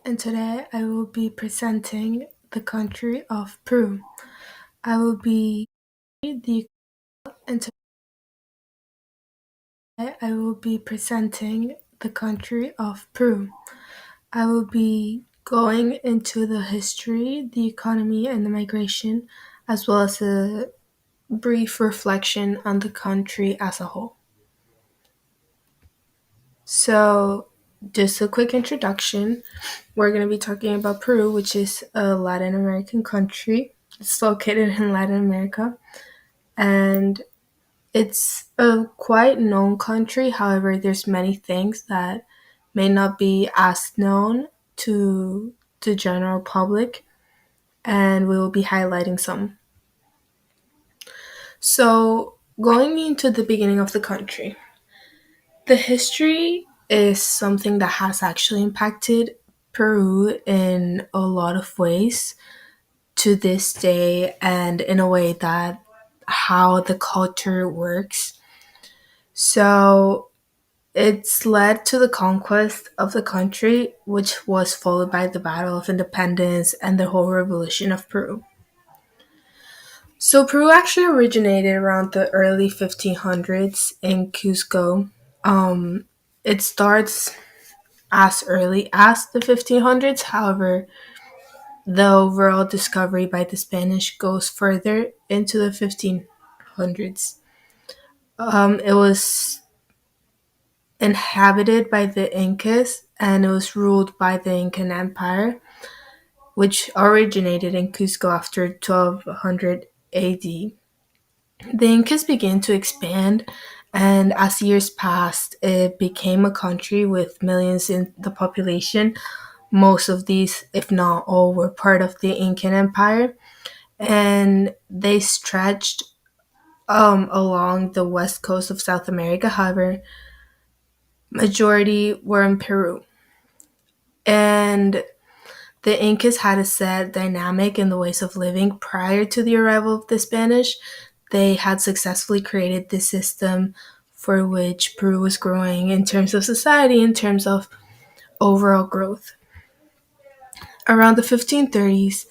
and today I will be presenting the country of Peru. I will be the and today I will be presenting the country of Peru. I will be going into the history, the economy, and the migration, as well as a brief reflection on the country as a whole. So, just a quick introduction. We're going to be talking about Peru, which is a Latin American country. It's located in Latin America, and it's a quite known country. However, there's many things that may not be as known to the general public, and we will be highlighting some. So, going into the beginning of the country, the history is something that has actually impacted Peru in a lot of ways to this day, and in a way that how the culture works. So it's led to the conquest of the country, which was followed by the Battle of Independence and the whole revolution of Peru. So Peru actually originated around the early 1500s in Cusco. Um, it starts as early as the 1500s. However, the overall discovery by the Spanish goes further into the 1500s. It was inhabited by the Incas and it was ruled by the Incan Empire, which originated in Cusco after 1200 AD. The Incas began to expand, and as years passed, it became a country with millions in the population. Most of these, if not all, were part of the Incan Empire, and they stretched along the west coast of South America. However, majority were in Peru. And the Incas had a set dynamic in the ways of living prior to the arrival of the Spanish. They had successfully created this system for which Peru was growing in terms of society, in terms of overall growth. Around the 1530s,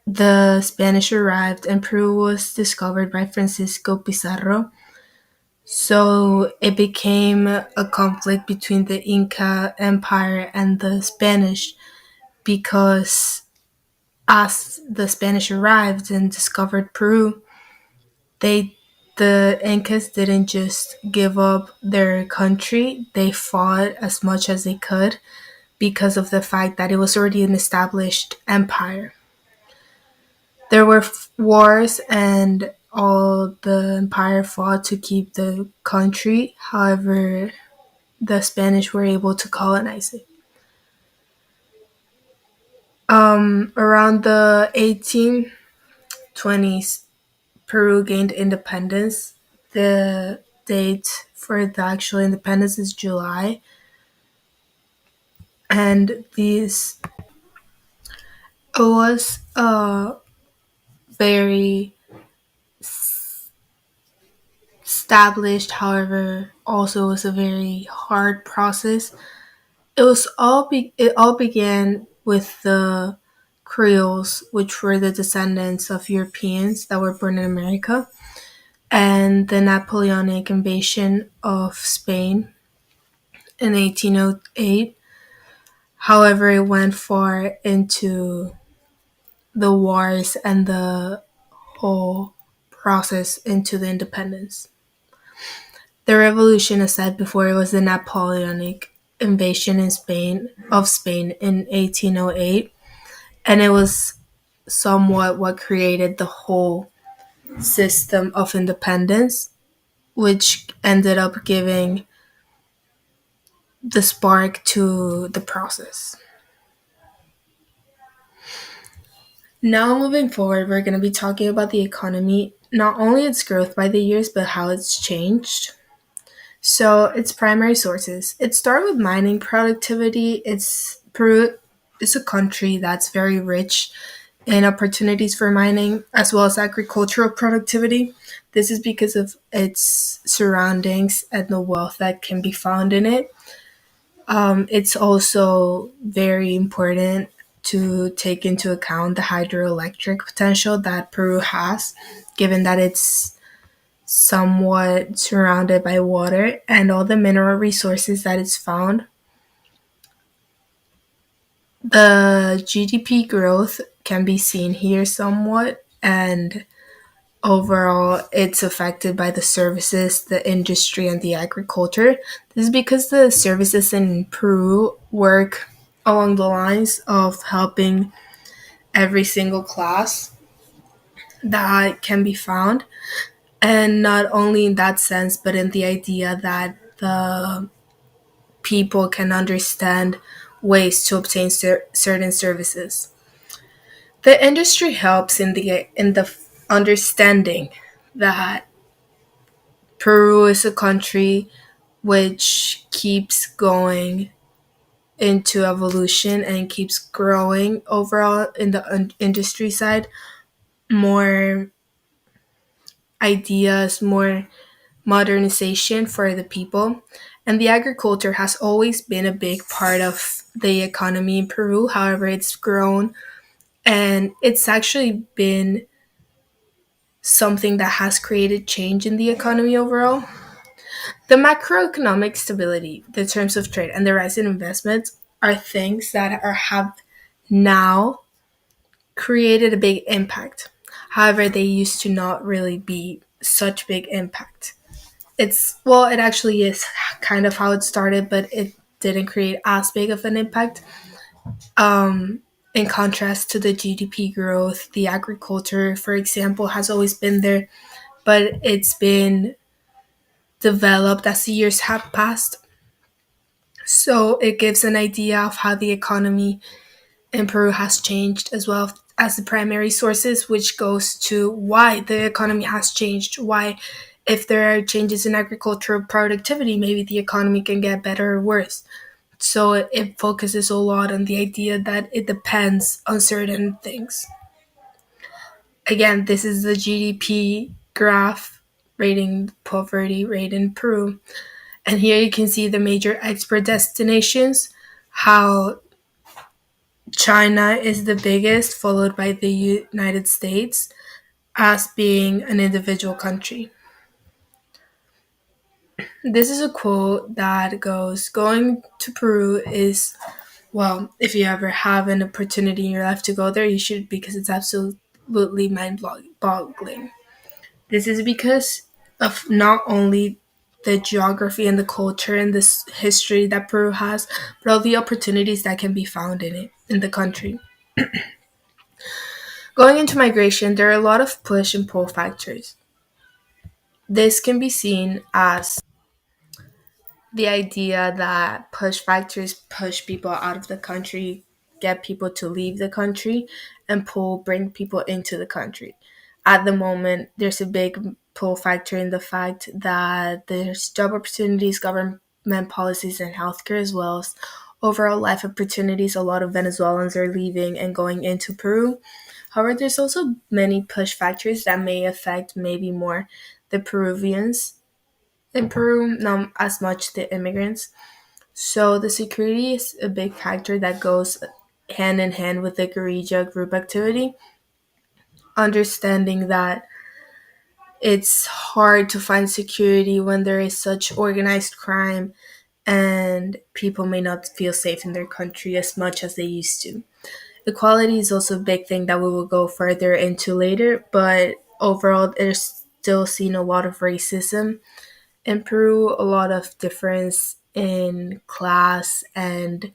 the Spanish arrived and Peru was discovered by Francisco Pizarro. So it became a conflict between the Inca Empire and the Spanish because as the Spanish arrived and discovered Peru, they the Incas didn't just give up their country. They fought as much as they could because of the fact that it was already an established empire. There were wars and all the empire fought to keep the country. However, the Spanish were able to colonize it. Around the 1820s, Peru gained independence. The date for the actual independence is July, and this it was a very established, however, also was a very hard process. It all began with the Creoles, which were the descendants of Europeans that were born in America, and the Napoleonic invasion of Spain in 1808. However, it went far into the wars and the whole process into the independence. The revolution, as said before, it was the Napoleonic invasion in Spain in 1808, and it was somewhat what created the whole system of independence, which ended up giving the spark to the process. Now, moving forward, we're going to be talking about the economy, not only its growth by the years, but how it's changed. So, its primary sources. It started with mining productivity. Peru is a country that's very rich in opportunities for mining as well as agricultural productivity. This is because of its surroundings and the wealth that can be found in it. It's also very important to take into account the hydroelectric potential that Peru has, given that it's somewhat surrounded by water and all the mineral resources that it's found. The GDP growth can be seen here somewhat, and overall it's affected by the services, the industry, and the agriculture. This is because the services in Peru work along the lines of helping every single class that can be found, and not only in that sense but in the idea that the people can understand ways to obtain certain services. The industry helps in the understanding that Peru is a country which keeps going into evolution and keeps growing overall in the industry side. More ideas, more modernization for the people. And the agriculture has always been a big part of the economy in Peru. However, it's grown and it's actually been something that has created change in the economy overall. The macroeconomic stability, the terms of trade, and the rise in investments are things that have now created a big impact. However, they used to not really be such big impact. It actually is kind of how it started, but it didn't create as big of an impact. In contrast to the GDP growth, the agriculture, for example, has always been there, but it's been developed as the years have passed. So it gives an idea of how the economy in Peru has changed, as well as the primary sources, which goes to why the economy has changed. Why, if there are changes in agricultural productivity, maybe the economy can get better or worse. So it focuses a lot on the idea that it depends on certain things. Again, this is the GDP graph rating poverty rate in Peru. And here you can see the major export destinations, how China is the biggest, followed by the United States as being an individual country. This is a quote that goes, "Going to Peru is, well, if you ever have an opportunity in your life to go there, you should because it's absolutely mind boggling." This is because of not only the geography and the culture and this history that Peru has, but all the opportunities that can be found in it, in the country. Going into migration, there are a lot of push and pull factors. This can be seen as the idea that push factors push people out of the country, get people to leave the country, and pull bring people into the country. At the moment, there's a big pull factor in the fact that there's job opportunities, government policies, and healthcare, as well as overall life opportunities. A lot of Venezuelans are leaving and going into Peru. However, there's also many push factors that may affect maybe more the Peruvians in Peru, not as much the immigrants. So the security is a big factor that goes hand in hand with the guerrilla group activity. Understanding that it's hard to find security when there is such organized crime and people may not feel safe in their country as much as they used to. Equality is also a big thing that we will go further into later, but overall, there's still seen a lot of racism in Peru, a lot of difference in class, and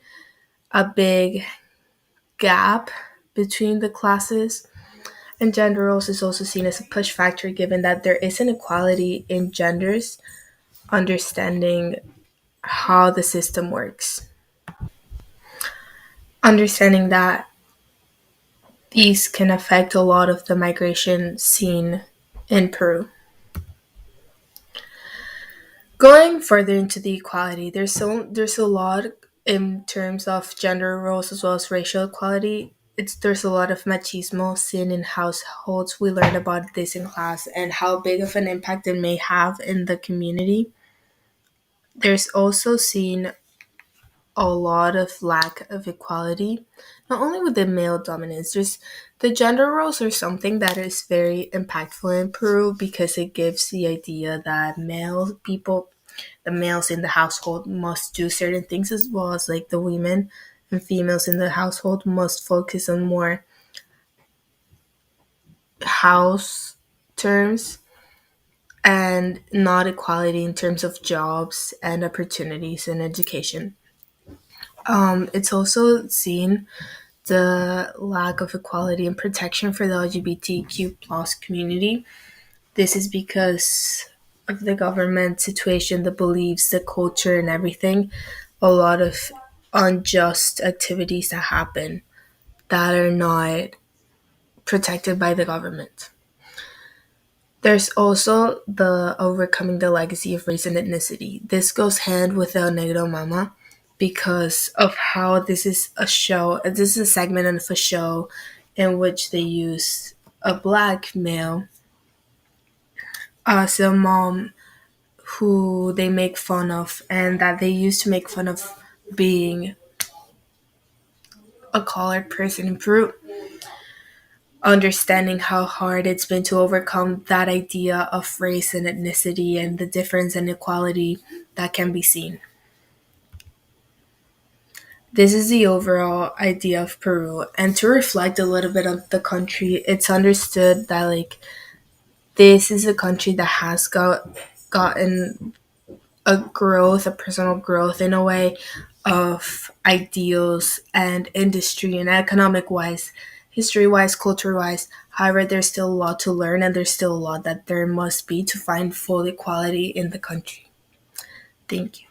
a big gap between the classes. And gender roles is also seen as a push factor given that there is inequality in genders, understanding how the system works. Understanding that these can affect a lot of the migration seen in Peru. Going further into the equality, there's a lot in terms of gender roles as well as racial equality. There's a lot of machismo seen in households. We learned about this in class and how big of an impact it may have in the community. There's also seen a lot of lack of equality, not only with the male dominance. There's the gender roles are something that is very impactful in Peru because it gives the idea that the males in the household must do certain things, as well as like the women and females in the household must focus on more house terms and not equality in terms of jobs and opportunities and education. It's also seen the lack of equality and protection for the LGBTQ plus community. This is because of the government situation, the beliefs, the culture, and everything. A lot of unjust activities that happen that are not protected by the government. There's also the overcoming the legacy of race and ethnicity. This goes hand with El Negro Mama because of how this is a show, this is a segment of a show in which they use a black male as a mom who they make fun of and that they used to make fun of being a colored person in Peru, understanding how hard it's been to overcome that idea of race and ethnicity and the difference and inequality that can be seen. This is the overall idea of Peru. And to reflect a little bit on the country, it's understood that like this is a country that has gotten a growth, a personal growth in a way of ideals and industry and economic wise, history wise, culture wise. However, there's still a lot to learn and there's still a lot that there must be to find full equality in the country. Thank you.